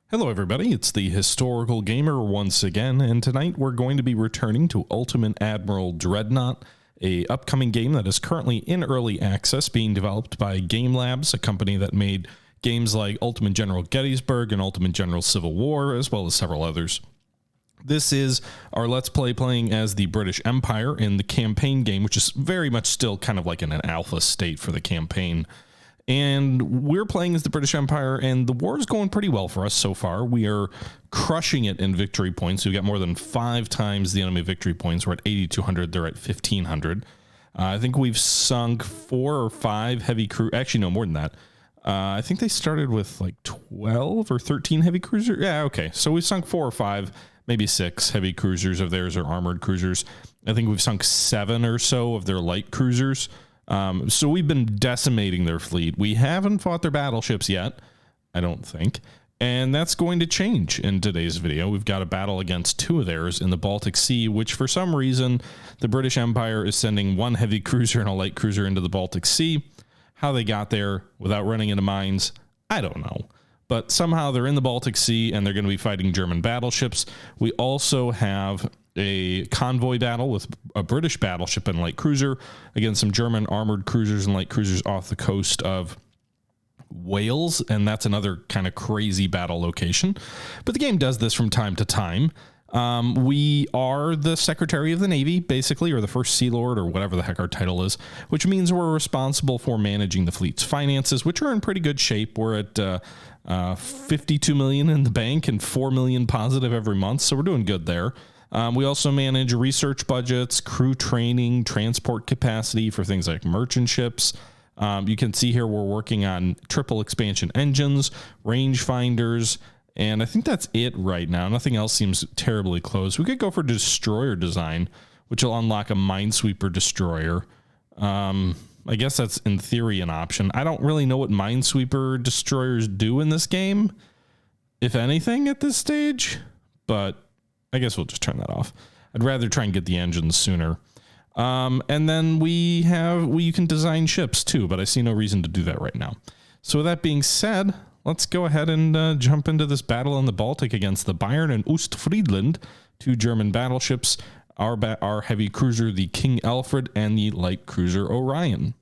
Hello everybody, it's the Historical Gamer once again, and tonight we're going to be returning to Ultimate Admiral Dreadnought, a upcoming game that is currently in early access, being developed by Game Labs, a company that made games like Ultimate General Gettysburg and Ultimate General Civil War, as well as several others. This is our Let's Play playing as the British Empire in the campaign game, which is very much still kind of like in an alpha state for the campaign. And we're playing as the British Empire, and the war is going pretty well for us so far. We are crushing it in victory points. We've got more than 5 times the enemy victory points. We're at 8,200. They're at 1,500. I think we've sunk 4 or 5 heavy cruisers. Actually, no, more than that. I think they started with like 12 or 13 heavy cruisers. Yeah, okay. So we've sunk 4 or 5, maybe 6 heavy cruisers of theirs, or armored cruisers. I think we've sunk 7 or so of their light cruisers. So we've been decimating their fleet. We haven't fought their battleships yet, I don't think. And that's going to change in today's video. We've got a battle against 2 of theirs in the Baltic Sea, which for some reason the British Empire is sending 1 heavy cruiser and a light cruiser into the Baltic Sea. How they got there without running into mines, I don't know. But somehow they're in the Baltic Sea and they're going to be fighting German battleships. We also have a convoy battle with a British battleship and light cruiser against some German armored cruisers and light cruisers off the coast of Wales, and that's another kind of crazy battle location. But the game does this from time to time. We are the Secretary of the Navy, basically, or the First Sea Lord, or whatever the heck our title is, which means we're responsible for managing the fleet's finances, which are in pretty good shape. We're at 52 million in the bank and 4 million positive every month, so we're doing good there. We also manage research budgets, crew training, transport capacity for things like merchant ships. You can see here we're working on triple expansion engines, rangefinders, and I think that's it right now. Nothing else seems terribly close. We could go for destroyer design, which will unlock a minesweeper destroyer. I guess that's in theory an option. I don't really know what minesweeper destroyers do in this game, if anything, at this stage, but I guess we'll just turn that off. I'd rather try and get the engines sooner. And then you can design ships too, but I see no reason to do that right now. So with that being said, let's go ahead and jump into this battle in the Baltic against the Bayern and Ostfriesland, 2 German battleships, our heavy cruiser, the King Alfred, and the light cruiser Orion.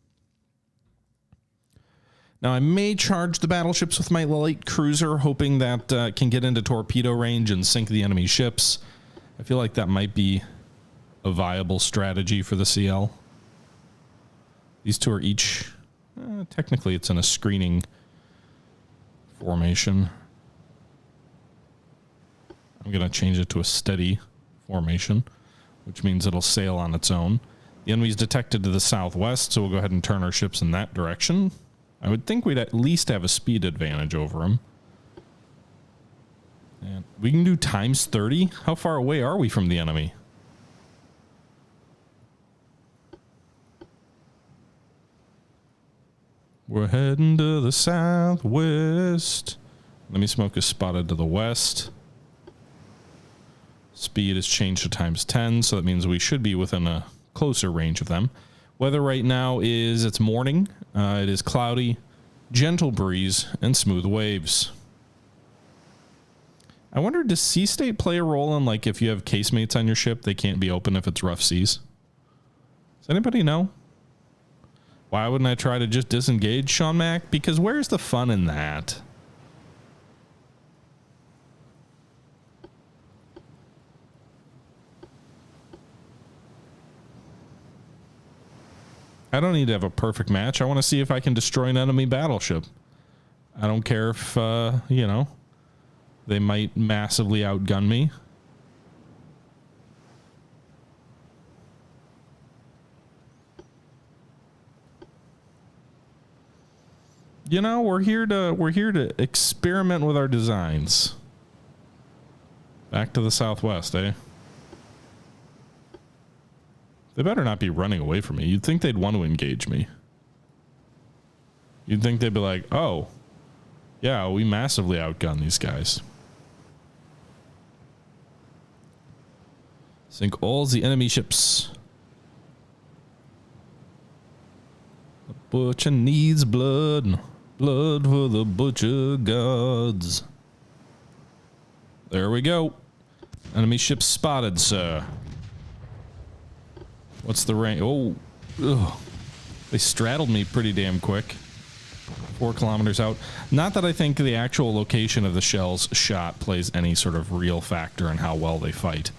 Now, I may charge the battleships with my light cruiser, hoping that can get into torpedo range and sink the enemy ships. I feel like that might be a viable strategy for the CL. These 2 are each, technically it's in a screening formation. I'm going to change it to a steady formation, which means it'll sail on its own. The enemy's detected to the southwest, so we'll go ahead and turn our ships in that direction. I would think we'd at least have a speed advantage over them. And we can do times 30. How far away are we from the enemy? We're heading to the southwest. Enemy smoke is spotted to the west. Speed is changed to times 10, so that means we should be within a closer range of them. Weather right now is it's morning. It is cloudy, gentle breeze, and smooth waves. I wonder, does sea state play a role in, like, if you have casemates on your ship, they can't be open if it's rough seas? Does anybody know? Why wouldn't I try to just disengage, Sean Mac? Because where's the fun in that? I don't need to have a perfect match. I want to see if I can destroy an enemy battleship. I don't care if, you know, they might massively outgun me. You know, we're here to experiment with our designs. Back to the southwest, eh? They better not be running away from me. You'd think they'd want to engage me. You'd think they'd be like, oh, yeah, we massively outgun these guys. Sink all the enemy ships. The butcher needs blood. Blood for the butcher gods. There we go. Enemy ship spotted, sir. What's the range? Oh, ugh. They straddled me pretty damn quick. 4 kilometers out. Not that I think the actual location of the shells shot plays any sort of real factor in how well they fight.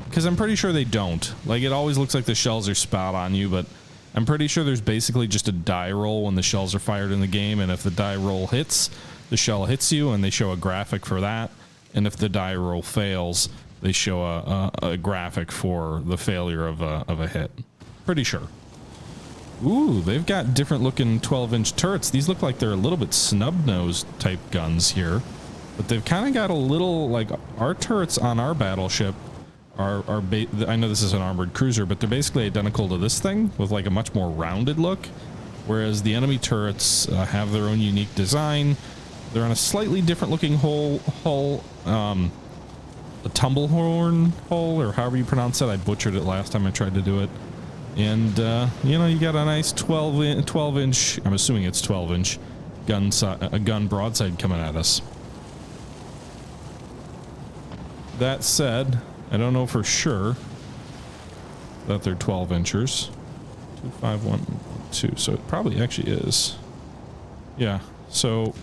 Because I'm pretty sure they don't. Like, it always looks like the shells are spot on you, but I'm pretty sure there's basically just a die roll when the shells are fired in the game, and if the die roll hits, the shell hits you, and they show a graphic for that. And if the die roll fails, they show a graphic for the failure of a hit. Pretty sure. Ooh, they've got different looking 12-inch turrets. These look like they're a little bit snub-nosed type guns here. But they've kind of got a little, like, our turrets on our battleship are I know this is an armored cruiser, but they're basically identical to this thing with like a much more rounded look. Whereas the enemy turrets have their own unique design. They're on a slightly different looking hull, a tumblehorn hull, or however you pronounce it. I butchered it last time I tried to do it. And, you know, you got a nice 12-inch, I'm assuming it's 12-inch, gun broadside coming at us. That said, I don't know for sure that they're 12-inchers. 2, 5, 1, 2, so it probably actually is. Yeah, so...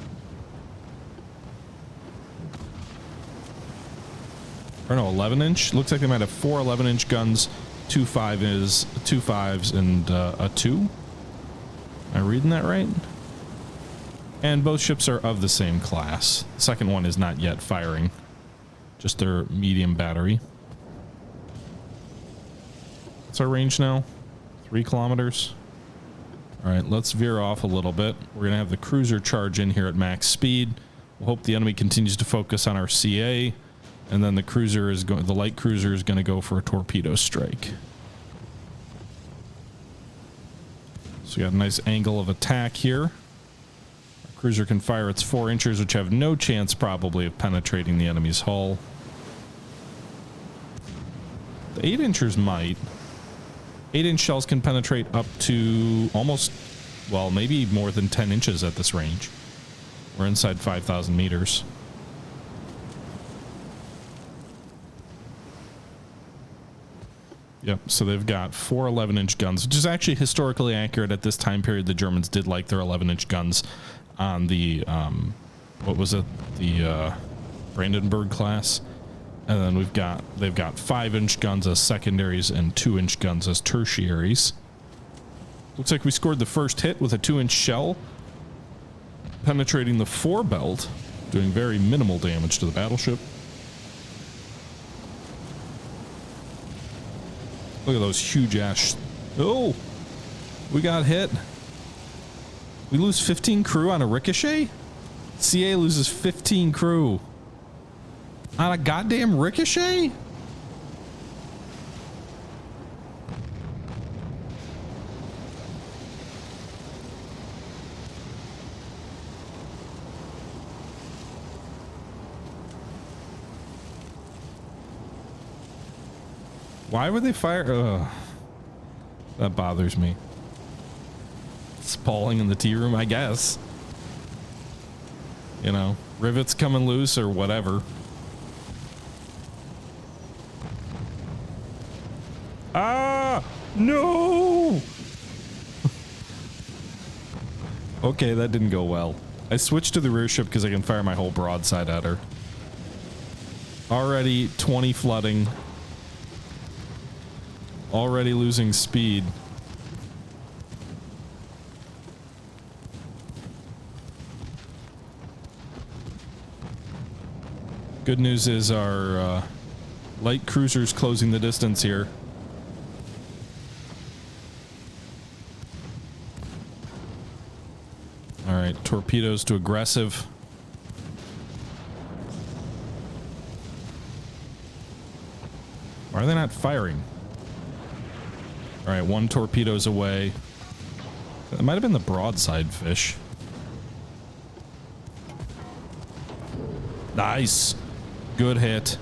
Or no, 11-inch? Looks like they might have 4 11-inch guns. 2 5s and a 2. Am I reading that right? And both ships are of the same class. The second one is not yet firing. Just their medium battery. What's our range now? 3 kilometers. Alright, let's veer off a little bit. We're gonna have the cruiser charge in here at max speed. We'll hope the enemy continues to focus on our CA. And then the cruiser is going, the light cruiser is going to go for a torpedo strike. So we got a nice angle of attack here. Our cruiser can fire its 4 inchers, which have no chance probably of penetrating the enemy's hull. The 8 inchers might. 8-inch shells can penetrate up to almost, well, maybe more than 10 inches at this range. We're inside 5,000 meters. Yep, so they've got 4 11-inch guns, which is actually historically accurate at this time period. The Germans did like their 11-inch guns on the, what was it? The Brandenburg class. And then they've got 5-inch guns as secondaries and 2-inch guns as tertiaries. Looks like we scored the first hit with a 2-inch shell, penetrating the forebelt, doing very minimal damage to the battleship. Look at those huge ass. Oh, we got hit. We lose 15 crew on a ricochet? CA loses 15 crew on a goddamn ricochet? Why would they fire? Ugh. That bothers me. Spalling in the tea room, I guess. You know, rivets coming loose or whatever. Ah! No! Okay, that didn't go well. I switched to the rear ship because I can fire my whole broadside at her. Already 20 flooding. Already losing speed. Good news is our light cruiser's closing the distance here. All right, torpedoes to aggressive. Why are they not firing? All right, 1 torpedo's away. That might have been the broadside fish. Nice. Good hit.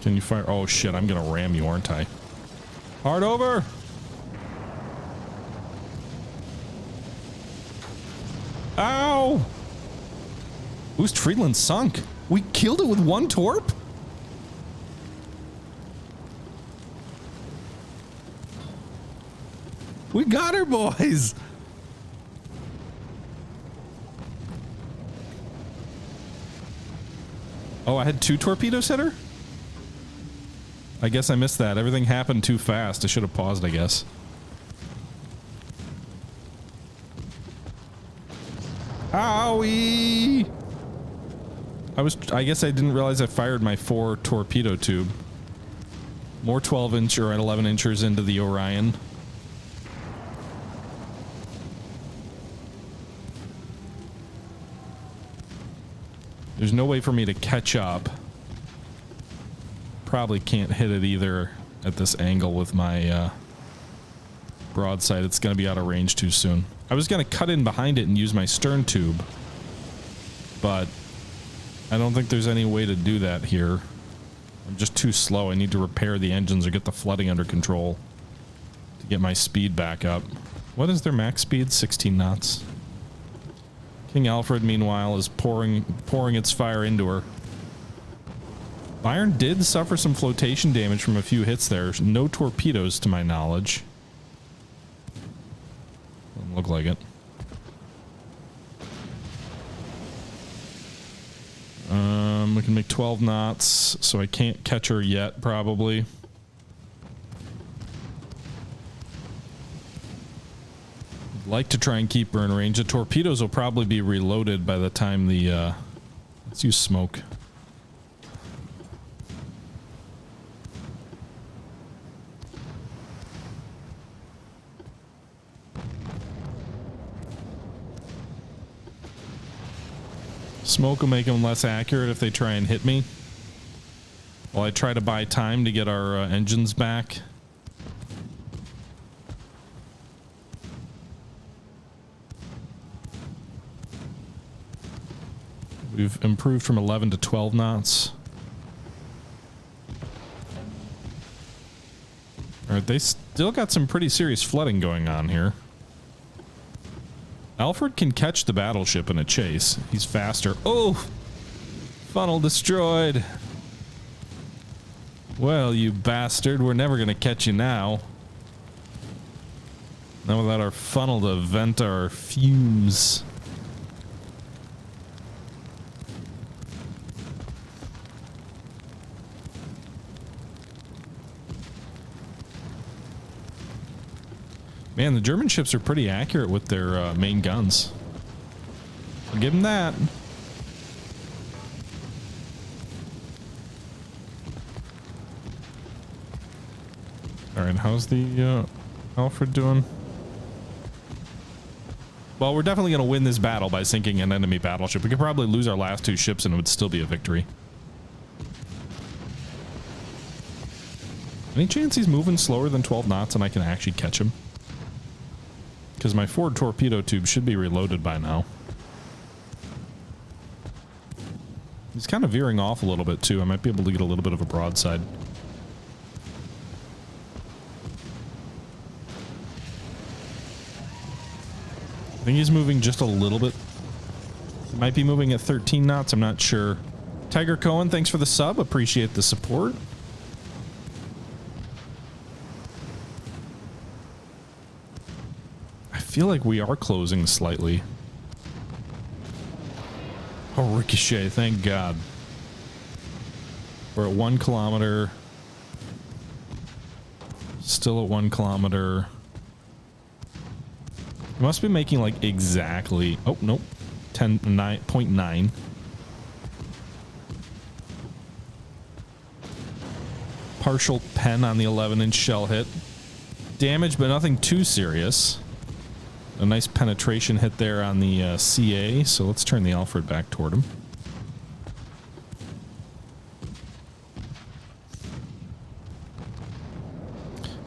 Can you fire? Oh shit, I'm gonna ram you, aren't I? Hard over. Ow! Boost Friedland sunk. We killed it with one torp? We got her, boys. Oh, I had 2 torpedoes hit her? I guess I missed that. Everything happened too fast. I should have paused, I guess. Owie! I guess I didn't realize I fired my 4 torpedo tube. More 12-inch or at 11 inchers into the Orion. There's no way for me to catch up. Probably can't hit it either at this angle with my broadside. It's going to be out of range too soon. I was going to cut in behind it and use my stern tube, but I don't think there's any way to do that here. I'm just too slow. I need to repair the engines or get the flooding under control to get my speed back up. What is their max speed? 16 knots. King Alfred, meanwhile, is pouring its fire into her. Bayern did suffer some flotation damage from a few hits there. No torpedoes, to my knowledge. Doesn't look like it. We can make 12 knots, so I can't catch her yet, probably. I'd like to try and keep her in range. The torpedoes will probably be reloaded by the time the... let's use smoke. Smoke will make them less accurate if they try and hit me. While I try to buy time to get our engines back. We've improved from 11 to 12 knots. Alright, they still got some pretty serious flooding going on here. Alfred can catch the battleship in a chase. He's faster. Oh! Funnel destroyed. Well, you bastard, we're never gonna catch you now. Not without our funnel to vent our fumes. Man, the German ships are pretty accurate with their main guns. I'll give them that. Alright, how's the Alfred doing? Well, we're definitely going to win this battle by sinking an enemy battleship. We could probably lose our last 2 ships and it would still be a victory. Any chance he's moving slower than 12 knots and I can actually catch him? Because my 4 torpedo tube should be reloaded by now. He's kind of veering off a little bit too. I might be able to get a little bit of a broadside. I think he's moving just a little bit. He might be moving at 13 knots. I'm not sure. Tiger Cohen, thanks for the sub. Appreciate the support. I feel like we are closing slightly. Oh, ricochet, thank God. We're at 1 kilometer. Still at 1 kilometer. We must be making like exactly... Oh, nope. 10.9. Partial pen on the 11-inch shell hit. Damage, but nothing too serious. A nice penetration hit there on the CA, so let's turn the Alfred back toward him.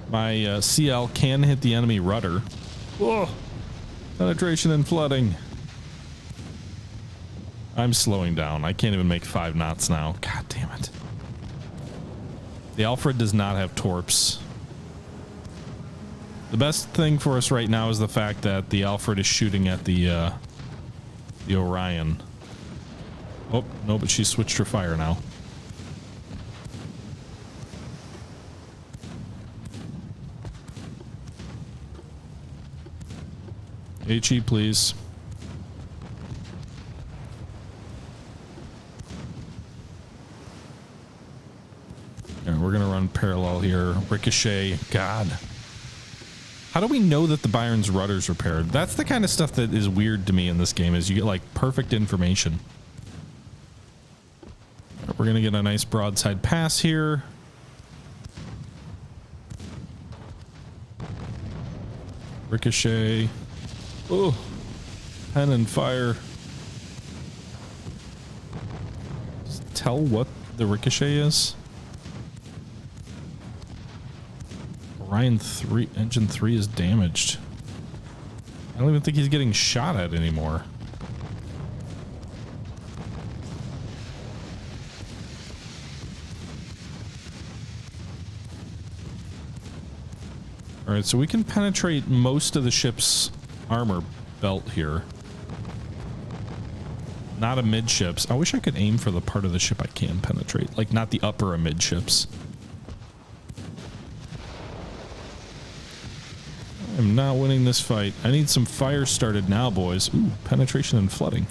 My CL can hit the enemy rudder. Whoa! Penetration and flooding. I'm slowing down. I can't even make 5 knots now. God damn it. The Alfred does not have torps. The best thing for us right now is the fact that the Alfred is shooting at the Orion. Oh, no, but she switched her fire now. HE, please. And we're going to run parallel here. Ricochet. God. How do we know that the Byron's rudder's repaired? That's the kind of stuff that is weird to me in this game, is you get like perfect information. We're going to get a nice broadside pass here. Ricochet. Oh, pen and fire. Just tell what the ricochet is. Orion 3, engine 3 is damaged. I don't even think he's getting shot at anymore. All right, so we can penetrate most of the ship's armor belt here. Not amidships. I wish I could aim for the part of the ship I can penetrate, like not the upper amidships. I'm not winning this fight. I need some fire started now, boys. Ooh, penetration and flooding.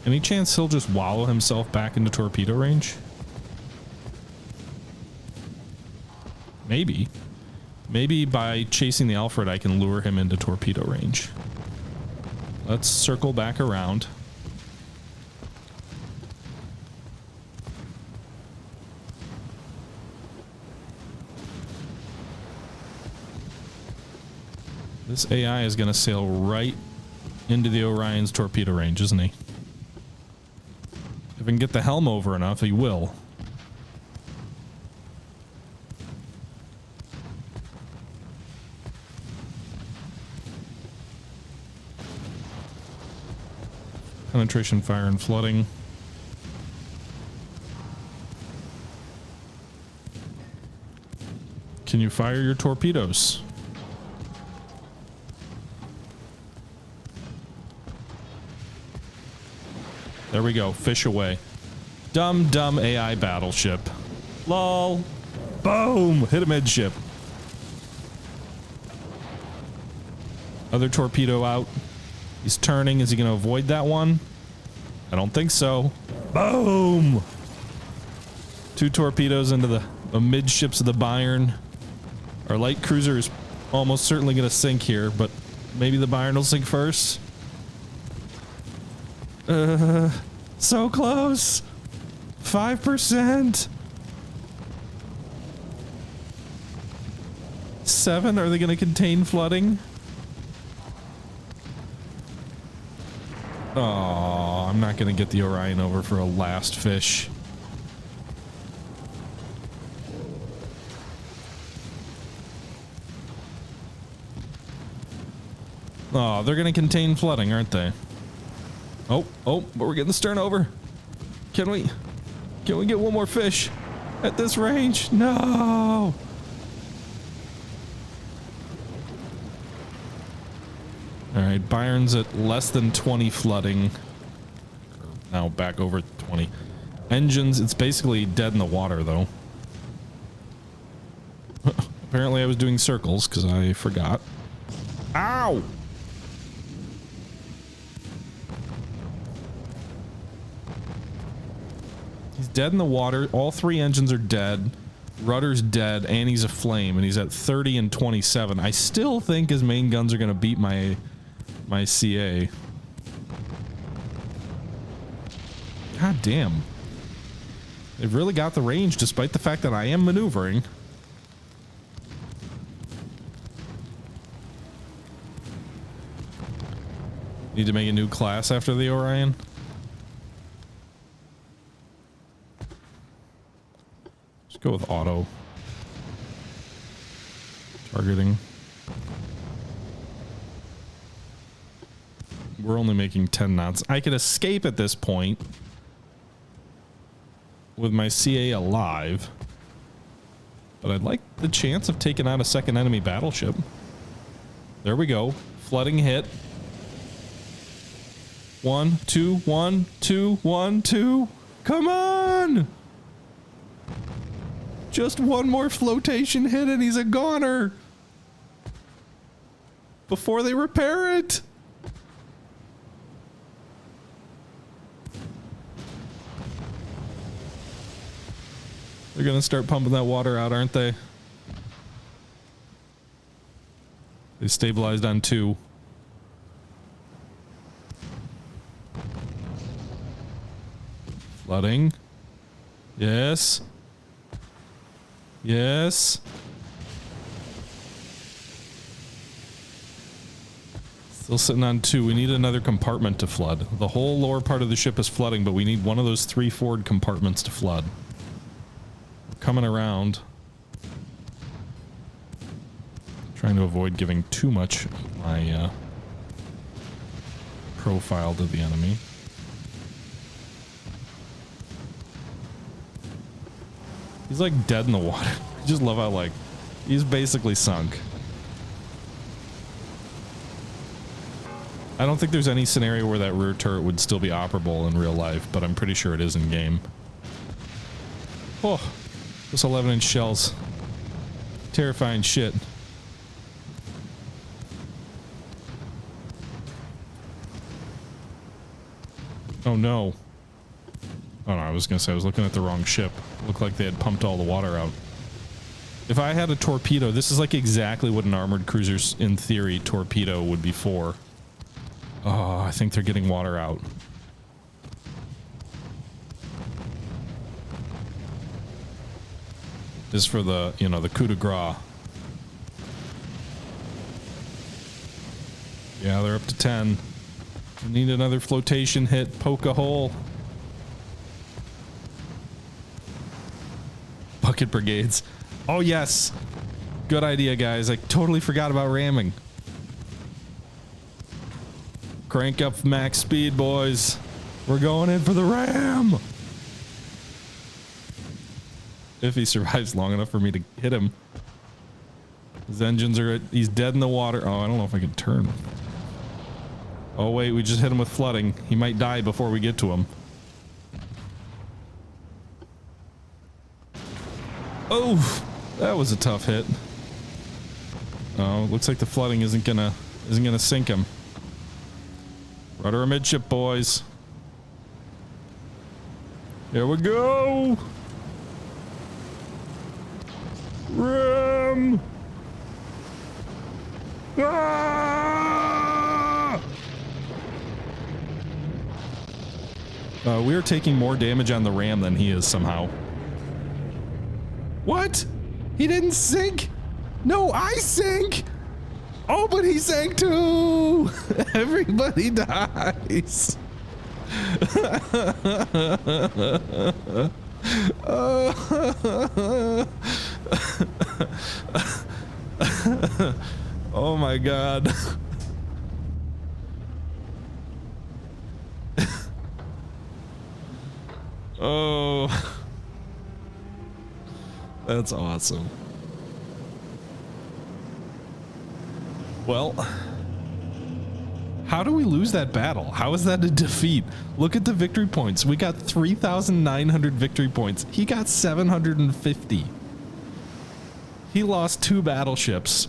Any chance he'll just wallow himself back into torpedo range? Maybe. Maybe by chasing the Alfred I can lure him into torpedo range. Let's circle back around. This AI is going to sail right into the Orion's torpedo range, isn't he? If I can get the helm over enough, he will. Penetration, fire, and flooding. Can you fire your torpedoes? There we go. Fish away. Dumb AI battleship. Lol. Boom. Hit a midship. Other torpedo out. He's turning. Is he going to avoid that one? I don't think so. Boom. 2 torpedoes into the midships of the Bayern. Our light cruiser is almost certainly going to sink here, but maybe the Bayern will sink first. So close. 5%. 7. Are they going to contain flooding? Oh, I'm not going to get the Orion over for a last fish. Oh, they're going to contain flooding, aren't they? Oh, but we're getting the stern over. Can we get one more fish at this range? No. All right, Byron's at less than 20 flooding. Now back over 20. Engines, it's basically dead in the water, though. Apparently I was doing circles because I forgot. Ow! He's dead in the water. All 3 engines are dead. Rudder's dead, and he's aflame, and he's at 30 and 27. I still think his main guns are going to beat my CA. God damn. They've really got the range, despite the fact that I am maneuvering. Need to make a new class after the Orion. Let's go with auto. Targeting. We're only making 10 knots. I could escape at this point with my CA alive. but I'd like the chance of taking out a second enemy battleship. There we go. Flooding hit. 1, 2, 1, 2, 1, 2. Come on! Just one more flotation hit and he's a goner. Before they repair it. They're gonna start pumping that water out, aren't they? They stabilized on 2. Flooding. Yes. Yes. Still sitting on 2. We need another compartment to flood. The whole lower part of the ship is flooding, but we need one of those 3 forward compartments to flood. Coming around. Trying to avoid giving too much of my profile to the enemy. He's like dead in the water. I just love how like he's basically sunk. I don't think there's any scenario where that rear turret would still be operable in real life, but I'm pretty sure it is in game. Oh, those 11-inch shells. Terrifying shit. Oh no. Oh no, I was gonna say I was looking at the wrong ship. Looked like they had pumped all the water out. If I had a torpedo, this is like exactly what an armored cruiser's, in theory, torpedo would be for. Oh, I think they're getting water out. This is for the, you know, the coup de grace. Yeah, they're up to 10. We need another flotation hit. Poke a hole. Bucket brigades. Oh, yes. Good idea, guys. I totally forgot about ramming. Crank up max speed, boys. We're going in for the ram. If he survives long enough for me to hit him. His engines are... He's dead in the water. Oh, I don't know if I can turn. Oh, wait. We just hit him with flooding. He might die before we get to him. Oh, that was a tough hit. Oh, looks like the flooding isn't gonna sink him. Rudder amidship, boys. Here we go. Ram. Ah! We are taking more damage on the ram than he is somehow. What? He didn't sink? No, I sank! Oh, but he sank too! Everybody dies! Oh my god. Oh. That's awesome. Well, how do we lose that battle? How is that a defeat? Look at the victory points. We got 3,900 victory points. He got 750. He lost 2 battleships.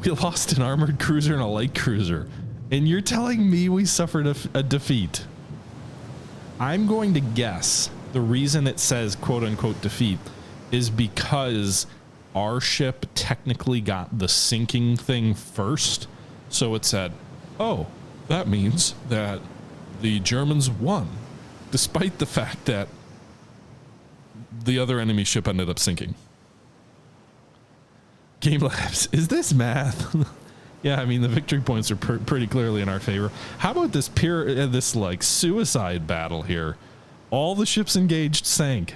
We lost an armored cruiser and a light cruiser. And you're telling me we suffered a defeat? I'm going to guess the reason it says quote-unquote defeat is because our ship technically got the sinking thing first. So it said, oh, that means that the Germans won, despite the fact that the other enemy ship ended up sinking. Game Labs, is this math? Yeah, I mean, the victory points are pretty clearly in our favor. How about this this like suicide battle here? All the ships engaged sank.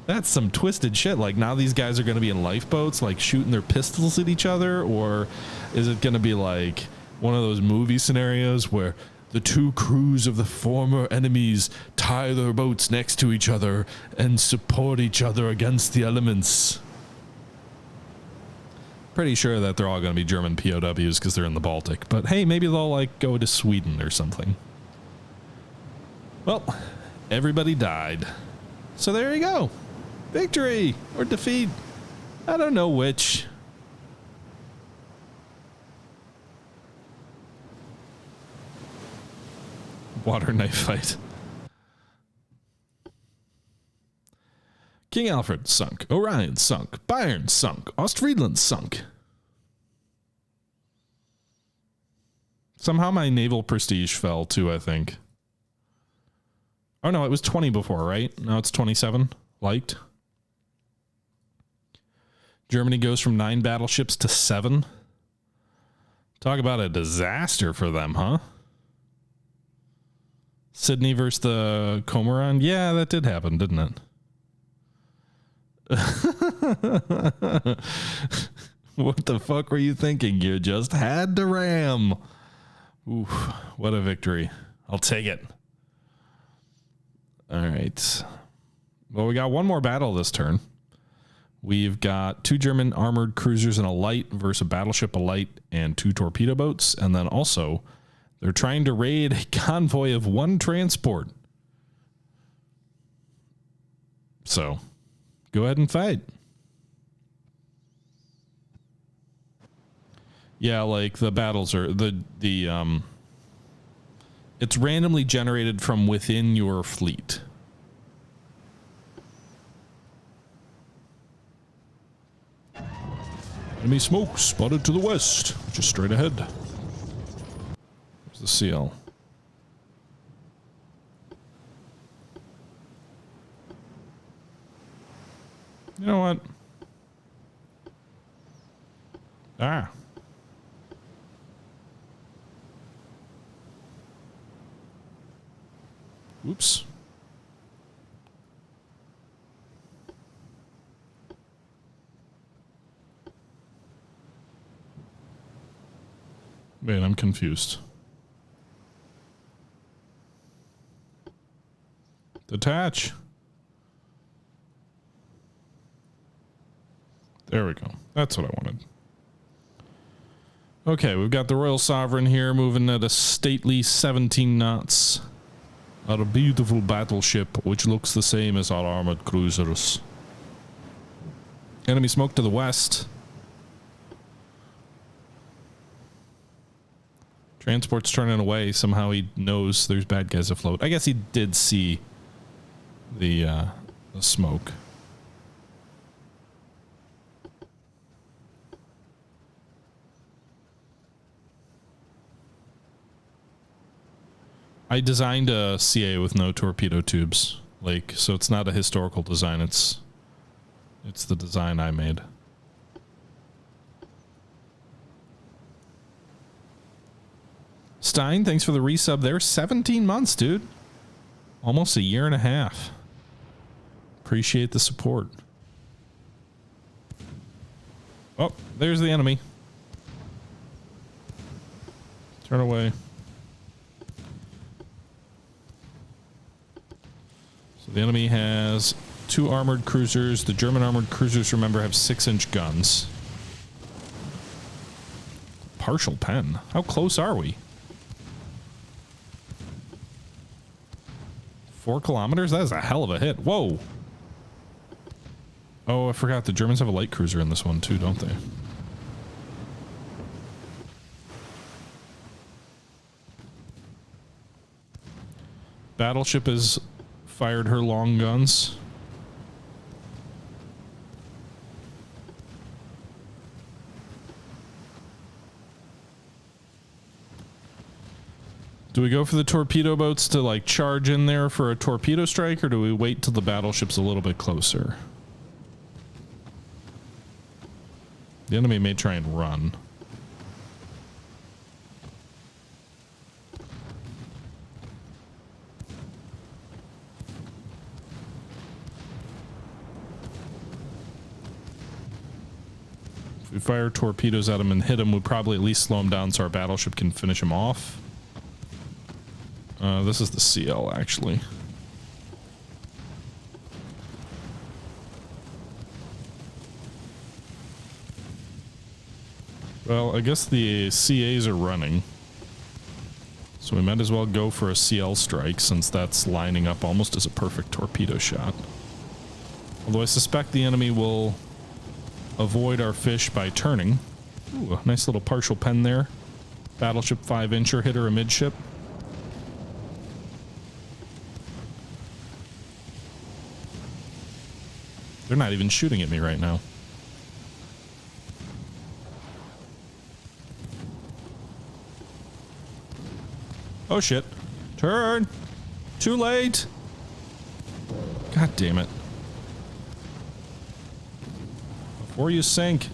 That's some twisted shit. Like, now these guys are going to be in lifeboats, like shooting their pistols at each other, or is it going to be like one of those movie scenarios where the 2 crews of the former enemies tie their boats next to each other and support each other against the elements? Pretty sure that they're all going to be German POWs because they're in the Baltic. But hey, maybe they'll like go to Sweden or something. Well, everybody died. So there you go. Victory or defeat. I don't know which. Water knife fight. King Alfred sunk. Orion sunk. Bayern sunk. Ostfriesland sunk. Somehow my naval prestige fell too, I think. Oh no, it was 20 before, right? Now it's 27. Liked. Germany goes from 9 battleships to 7. Talk about a disaster for them, huh? Sydney versus the Comoran? Yeah, that did happen, didn't it? What the fuck were you thinking? You just had to ram. Oof, what a victory. I'll take it. All right. Well, we got one more battle this turn. We've got 2 German armored cruisers and a light versus a battleship, a light, and 2 torpedo boats. And then also, they're trying to raid a convoy of 1 transport. So, go ahead and fight. Yeah, like the battles are it's randomly generated from within your fleet. Enemy smoke spotted to the west, just straight ahead. There's the CL. You know what? Ah. Oops. Wait, I'm confused. Detach. There we go. That's what I wanted. Okay, we've got the Royal Sovereign here moving at a stately 17 knots. Our beautiful battleship, which looks the same as our armored cruisers. Enemy smoke to the west. Transport's turning away. Somehow he knows there's bad guys afloat. I guess he did see the smoke. I designed a CA with no torpedo tubes, like, so it's not a historical design. It's the design I made. Stein, thanks for the resub there. 17 months, dude. Almost a year and a half. Appreciate the support. Oh, there's the enemy. Turn away. So the enemy has 2 armored cruisers. The German armored cruisers, remember, have 6-inch guns. Partial pen. How close are we? 4 kilometers? That is a hell of a hit. Whoa. Oh, I forgot. The Germans have a light cruiser in this one too, don't they? Battleship has fired her long guns. Do we go for the torpedo boats to like charge in there for a torpedo strike, or do we wait till the battleship's a little bit closer? The enemy may try and run. If we fire torpedoes at him and hit him, we'll probably at least slow him down so our battleship can finish him off. This is the CL, actually. Well, I guess the CAs are running. So we might as well go for a CL strike since that's lining up almost as a perfect torpedo shot. Although I suspect the enemy will avoid our fish by turning. Ooh, a nice little partial pen there. Battleship 5-incher hit her amidship. They're not even shooting at me right now. Oh shit. Turn! Too late! God damn it. Before you sink.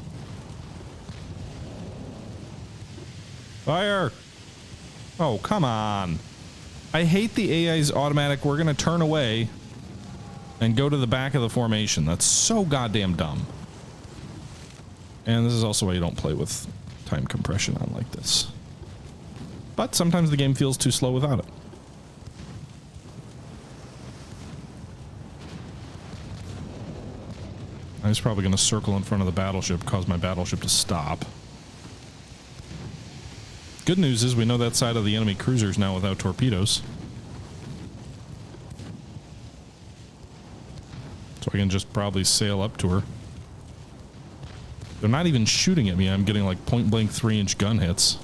Fire! Oh, come on. I hate the AI's automatic, we're gonna turn away and go to the back of the formation. That's so goddamn dumb. And this is also why you don't play with time compression on like this. But sometimes the game feels too slow without it. I was probably going to circle in front of the battleship, cause my battleship to stop. Good news is we know that side of the enemy cruisers now without torpedoes. So I can just probably sail up to her. They're not even shooting at me. I'm getting like point blank 3-inch gun hits.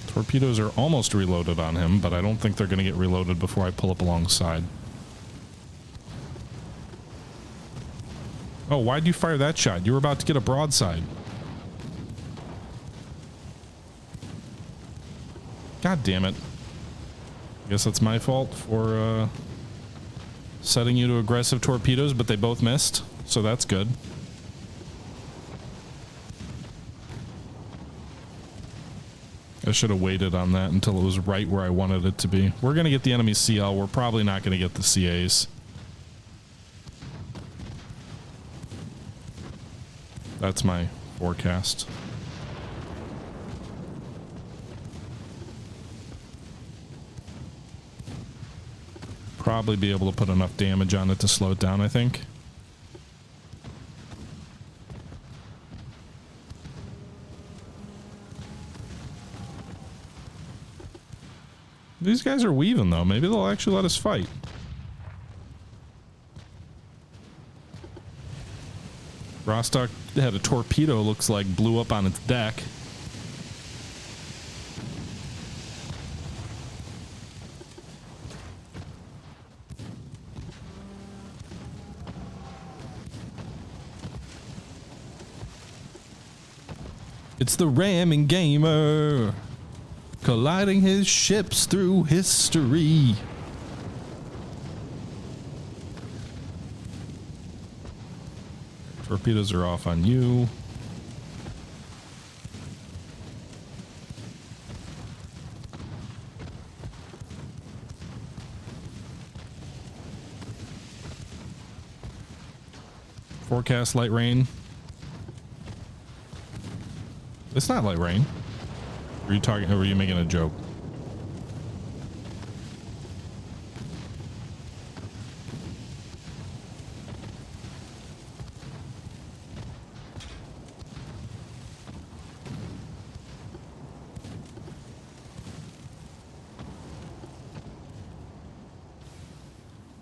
Torpedoes are almost reloaded on him, but I don't think they're going to get reloaded before I pull up alongside. Oh, why'd you fire that shot? You were about to get a broadside. God damn it. I guess that's my fault for setting you to aggressive torpedoes, but they both missed, so that's good. I should have waited on that until it was right where I wanted it to be. We're going to get the enemy CL. We're probably not going to get the CAs. That's my forecast. Probably be able to put enough damage on it to slow it down, I think. These guys are weaving, though. Maybe they'll actually let us fight. Rostock had a torpedo, looks like, blew up on its deck. It's the ramming gamer, colliding his ships through history. Torpedoes are off on you. Forecast light rain. It's not light rain. Were you talking, or were you making a joke?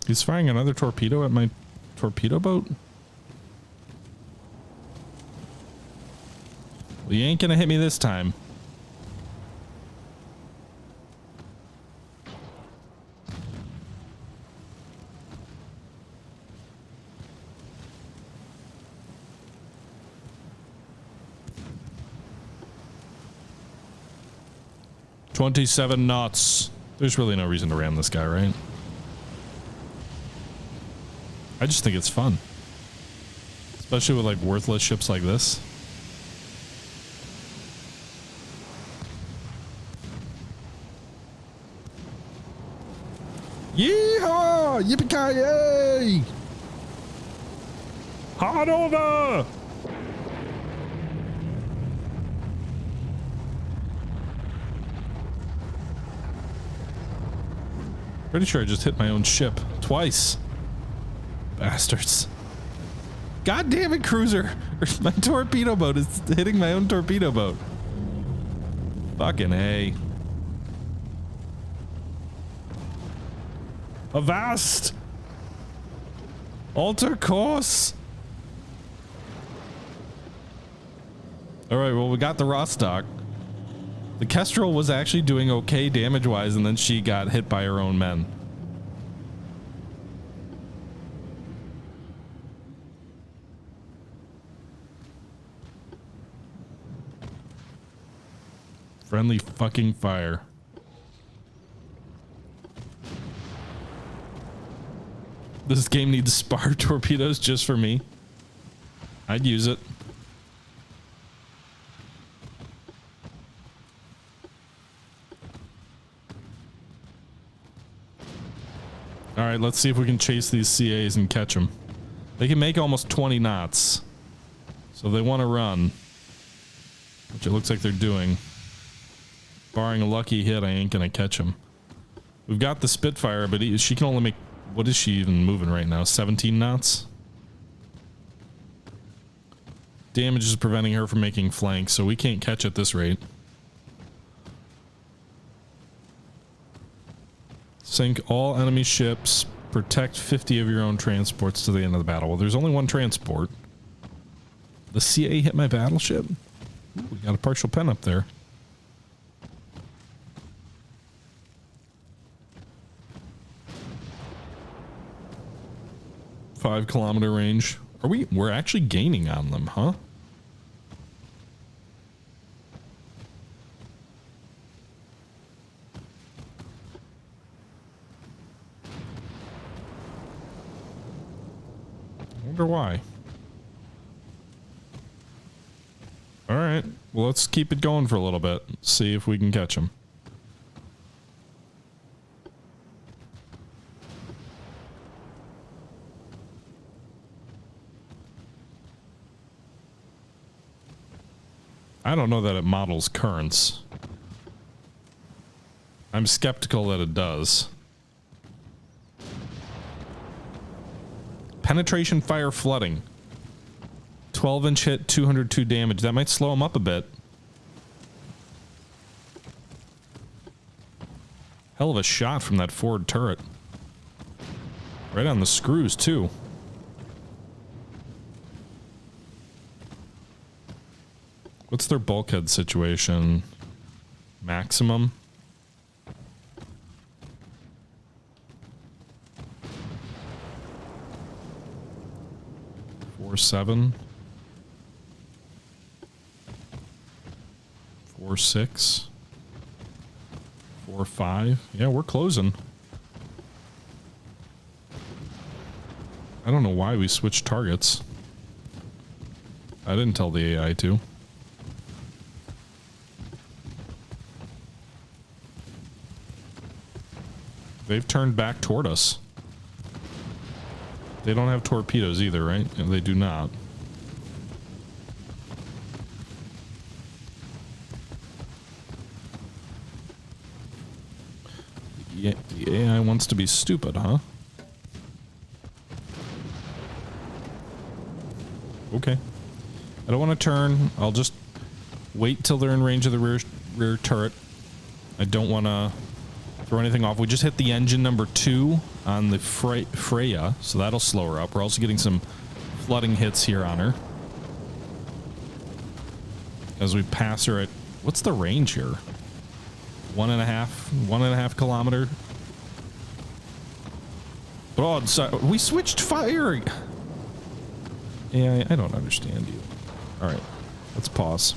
He's firing another torpedo at my torpedo boat? Well, you ain't gonna hit me this time. "27 knots. There's really no reason to ram this guy, right? I just think it's fun. Especially with like worthless ships like this. Yeehaw! Yippee-ki-yay! Hard over! Pretty sure I just hit my own ship twice. Bastards. God damn it, cruiser. My torpedo boat is hitting my own torpedo boat. Fucking A. Avast! Alter course! Alright, well, we got the Rostock. The Kestrel was actually doing okay damage-wise, and then she got hit by her own men. Friendly fucking fire. This game needs spar torpedoes just for me. I'd use it. Alright, let's see if we can chase these CAs and catch them. They can make almost 20 knots. So if they want to run, which it looks like they're doing, barring a lucky hit, I ain't gonna catch them. We've got the Spitfire, but she can only make... What is she even moving right now? 17 knots? Damage is preventing her from making flanks, so we can't catch at this rate. Sink all enemy ships. Protect 50 of your own transports to the end of the battle. Well, there's only one transport. The CA hit my battleship? Ooh, we got a partial pen up there. Five-kilometer range. Are we? We're actually gaining on them, huh? I wonder why. All right. Well, let's keep it going for a little bit. See if we can catch them. I don't know that it models currents. I'm skeptical that it does. Penetration fire flooding. 12-inch hit, 202 damage. That might slow him up a bit. Hell of a shot from that forward turret. Right on the screws, too. What's their bulkhead situation? Maximum? Four 7. 4-6. 4-5. Yeah, we're closing. I don't know why we switched targets. I didn't tell the AI to. They've turned back toward us. They don't have torpedoes either, right? They do not. Yeah, the AI wants to be stupid, huh? Okay. I don't want to turn. I'll just wait till they're in range of the rear turret. I don't want to throw anything off. We just hit the engine number 2 on the Freya, so that'll slow her up. We're also getting some flooding hits here on her as we pass her at... What's the range here? 1.5 kilometer. Broadside. We switched fire. Yeah, I don't understand you. All right, let's pause.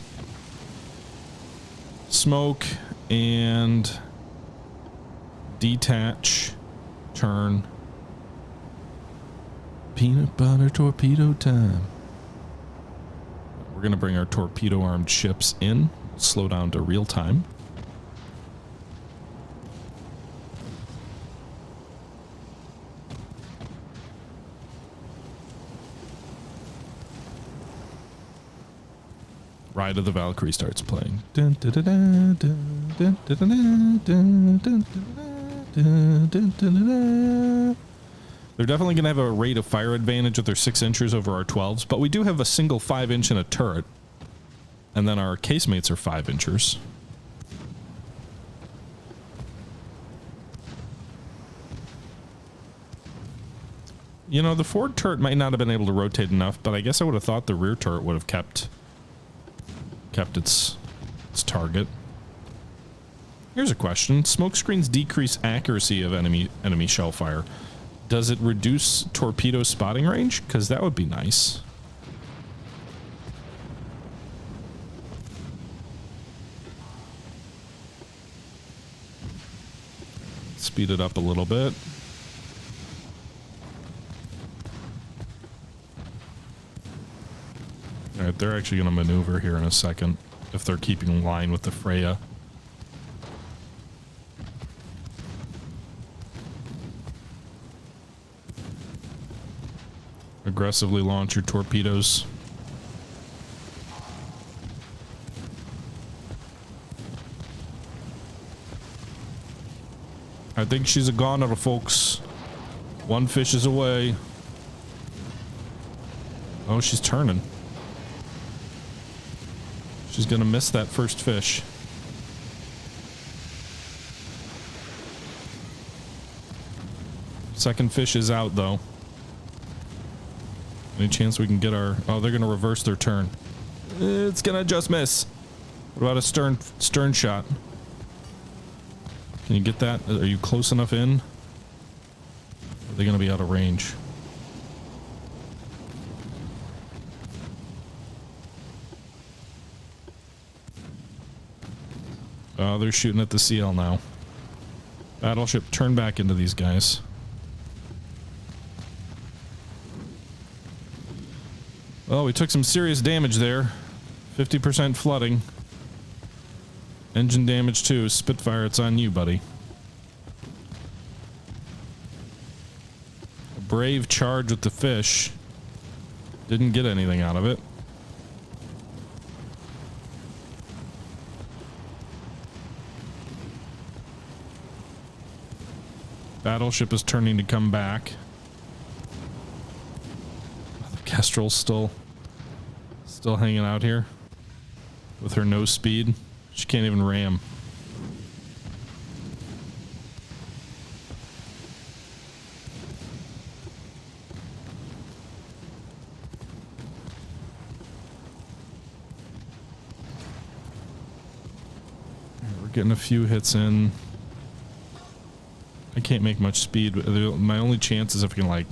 Smoke and detach, turn. Peanut butter torpedo time. We're gonna bring our torpedo armed ships in. Slow down to real time. Ride of the Valkyrie starts playing. Dun, dun, dun, dun, dun, dun, dun, dun, dun, dun, dun, dun. Dun, dun, dun, dun, dun. They're definitely going to have a rate of fire advantage if they're 6 inches over our 12s, but we do have a single 5-inch in a turret. And then our casemates are 5 inchers. You know, the forward turret might not have been able to rotate enough, but I guess I would have thought the rear turret would have kept its target. Here's a question. Smoke screens decrease accuracy of enemy shell fire. Does it reduce torpedo spotting range? Because that would be nice. Speed it up a little bit. Alright, they're actually going to maneuver here in a second if they're keeping in line with the Freya. Aggressively launch your torpedoes. I think she's a goner, folks. One fish is away. Oh, she's turning. She's gonna miss that first fish. Second fish is out, though. Any chance we can get our... Oh, they're gonna reverse their turn. It's gonna just miss. What about a stern shot? Can you get that? Are you close enough in? Or are they gonna be out of range? Oh, they're shooting at the CL now. Battleship, turn back into these guys. Oh, we took some serious damage there. 50% flooding. Engine damage too. Spitfire, it's on you, buddy. A brave charge with the fish. Didn't get anything out of it. Battleship is turning to come back. The Kestrel's still hanging out here with her no speed. She can't even ram. We're getting a few hits in. I can't make much speed, but my only chance is if I can, like,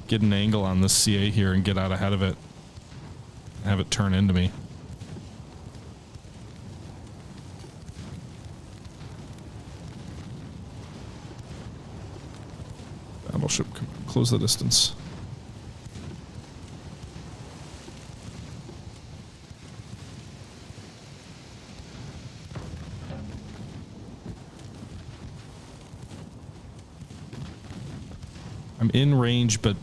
get an angle on this CA here and get out ahead of it. Have it turn into me. Battleship, close the distance. I'm in range, but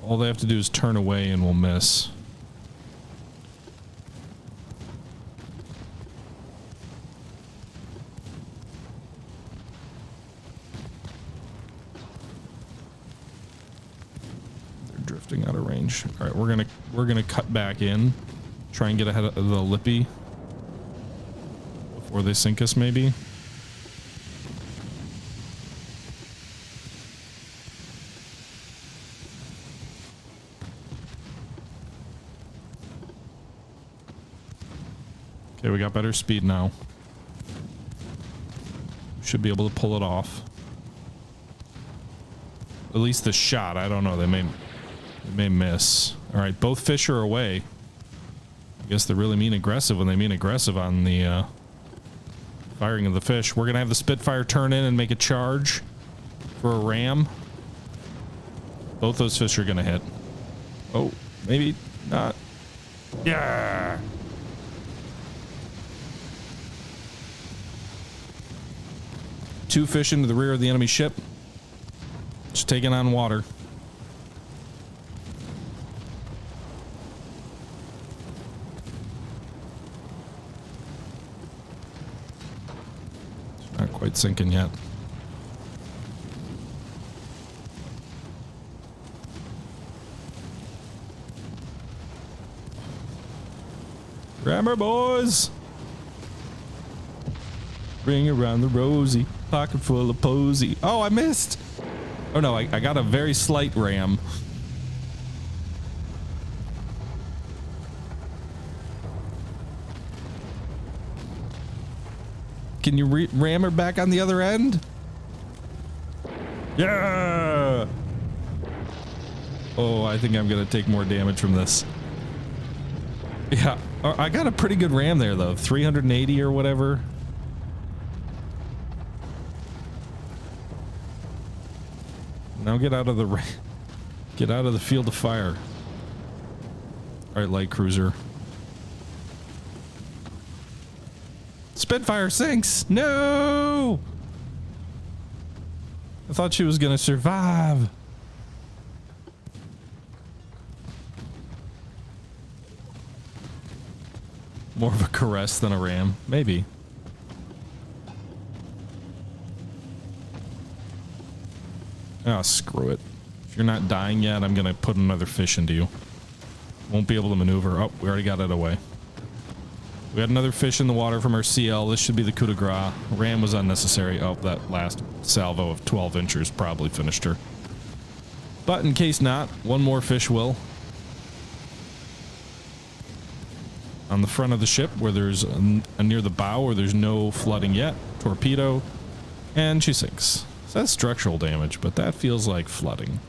all they have to do is turn away and we'll miss. They're drifting out of range. All right, we're gonna cut back in, try and get ahead of the Lippy before they sink us, maybe. Okay, we got better speed now. Should be able to pull it off. At least the shot. I don't know. They may miss. All right, both fish are away. I guess they really mean aggressive when they mean aggressive on the firing of the fish. We're gonna have the Spitfire turn in and make a charge for a ram. Both those fish are gonna hit. Oh, maybe not. Yeah. Two fish into the rear of the enemy ship. Just taking on water. It's not quite sinking yet. armor, boys. Bring around the rosy, pocket full of posy. Oh, I missed. Oh no, I got a very slight ram. Can you ram her back on the other end? Yeah. Oh, I think I'm gonna take more damage from this. Yeah, I got a pretty good ram there though, 380 or whatever. Now get out of the field of fire. All right, light cruiser. Spitfire sinks. No. I thought she was gonna survive. More of a caress than a ram, maybe. Oh, screw it. If you're not dying yet, I'm gonna put another fish into you. Won't be able to maneuver. Oh, we already got it away. We had another fish in the water from our CL. This should be the coup de grace. Ram was unnecessary. Oh, that last salvo of 12 inches probably finished her. But in case not, one more fish will. On the front of the ship where there's near the bow where there's no flooding yet. Torpedo. And she sinks. So that's structural damage, but that feels like flooding.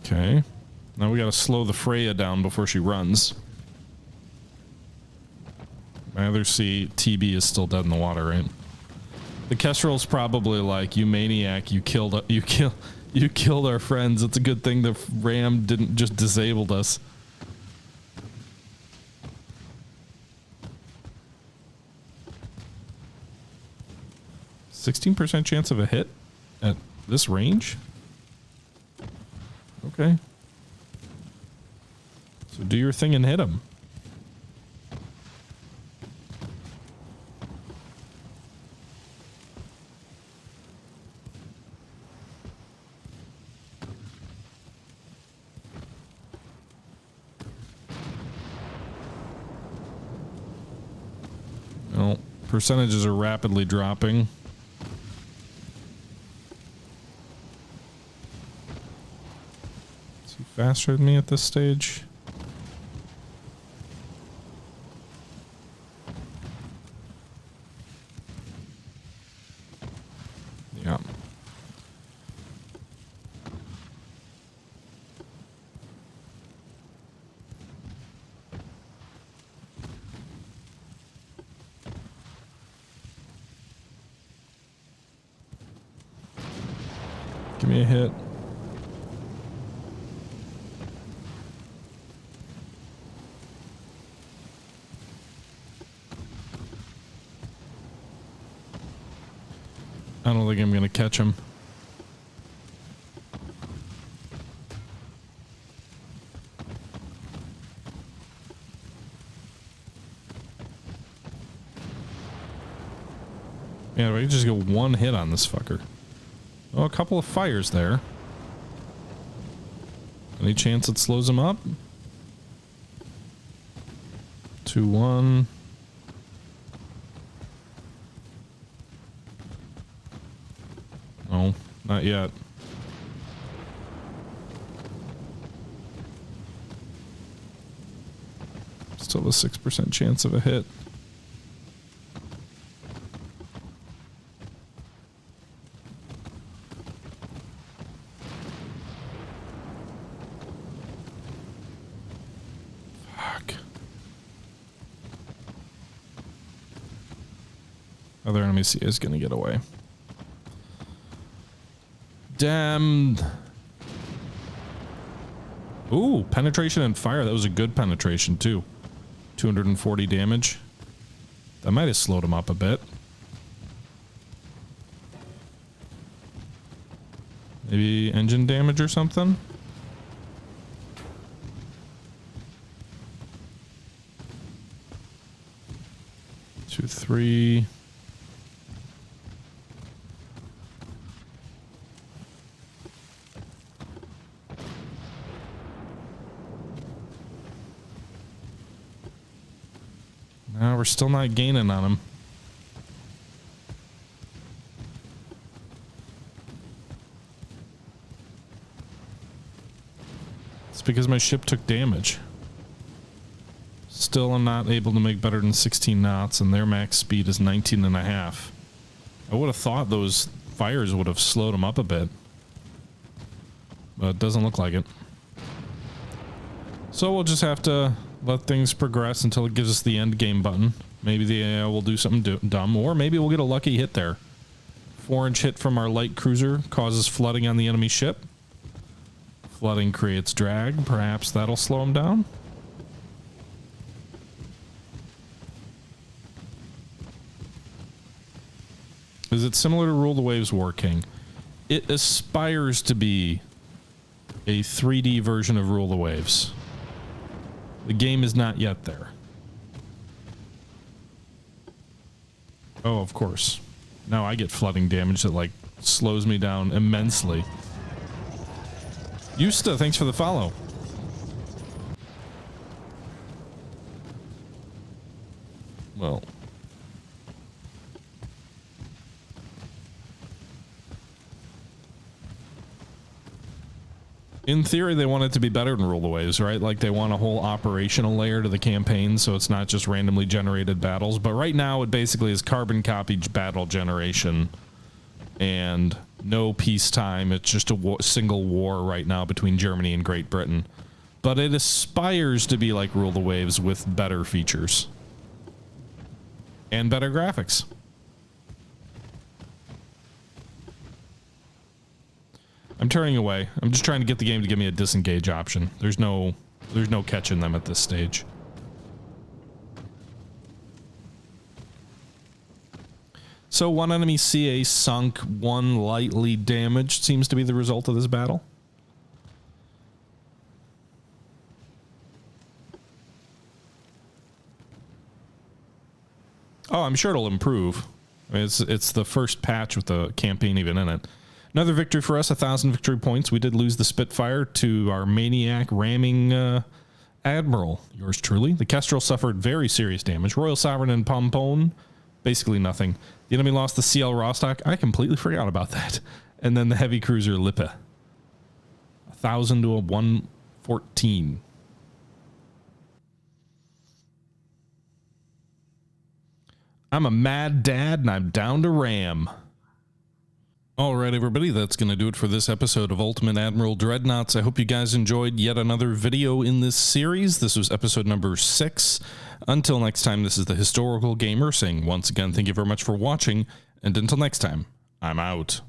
Okay. Now we gotta slow the Freya down before she runs. My other TB is still dead in the water, right? The Kestrel's probably like, you maniac, you killed our friends. It's a good thing the ram didn't just disabled us. %16% chance of a hit at this range? Okay. So do your thing and hit him. Well, percentages are rapidly dropping. Is he faster than me at this stage? Yeah. Give me a hit. I don't think I'm gonna catch him. Yeah, we can just get one hit on this fucker. Oh, a couple of fires there. Any chance it slows him up? 2-1. No, not yet. Still a 6% chance of a hit. Other enemy C is going to get away. Damn. Ooh, penetration and fire. That was a good penetration too. 240 damage. That might have slowed him up a bit. Maybe engine damage or something? Two, three. we're still not gaining on him. It's because my ship took damage. Still, I'm not able to make better than 16 knots, and their max speed is 19 and a half. I would have thought those fires would have slowed them up a bit, but it doesn't look like it. So we'll just have to let things progress until it gives us the end game button. Maybe the AI will do something dumb, or maybe we'll get a lucky hit there. 4-inch hit from our light cruiser causes flooding on the enemy ship. Flooding creates drag. Perhaps that'll slow them down. Is it similar to Rule the Waves War King? It aspires to be a 3D version of Rule the Waves. The game is not yet there. Oh, of course. Now I get flooding damage that, like, slows me down immensely. Yusta, thanks for the follow. Well. In theory, they want it to be better than Rule the Waves, right? Like, they want a whole operational layer to the campaign, so it's not just randomly generated battles. But right now, it basically is carbon copied battle generation and no peacetime. It's just a single war right now between Germany and Great Britain. But it aspires to be like Rule the Waves with better features and better graphics. I'm turning away. I'm just trying to get the game to give me a disengage option. There's no catching them at this stage. So 1 enemy CA sunk, 1 lightly damaged seems to be the result of this battle. Oh, I'm sure it'll improve. I mean, it's the first patch with the campaign even in it. Another victory for us, 1,000 victory points. We did lose the Spitfire to our maniac ramming Admiral. Yours truly. The Kestrel suffered very serious damage. Royal Sovereign and Pompone, basically nothing. The enemy lost the CL Rostock. I completely forgot about that. And then the heavy cruiser Lippe. 1,000 to a 114. I'm a mad dad and I'm down to ram. All right, everybody, that's going to do it for this episode of Ultimate Admiral Dreadnoughts. I hope you guys enjoyed yet another video in this series. This was episode number 6. Until next time, this is the Historical Gamer saying once again, thank you very much for watching. And until next time, I'm out.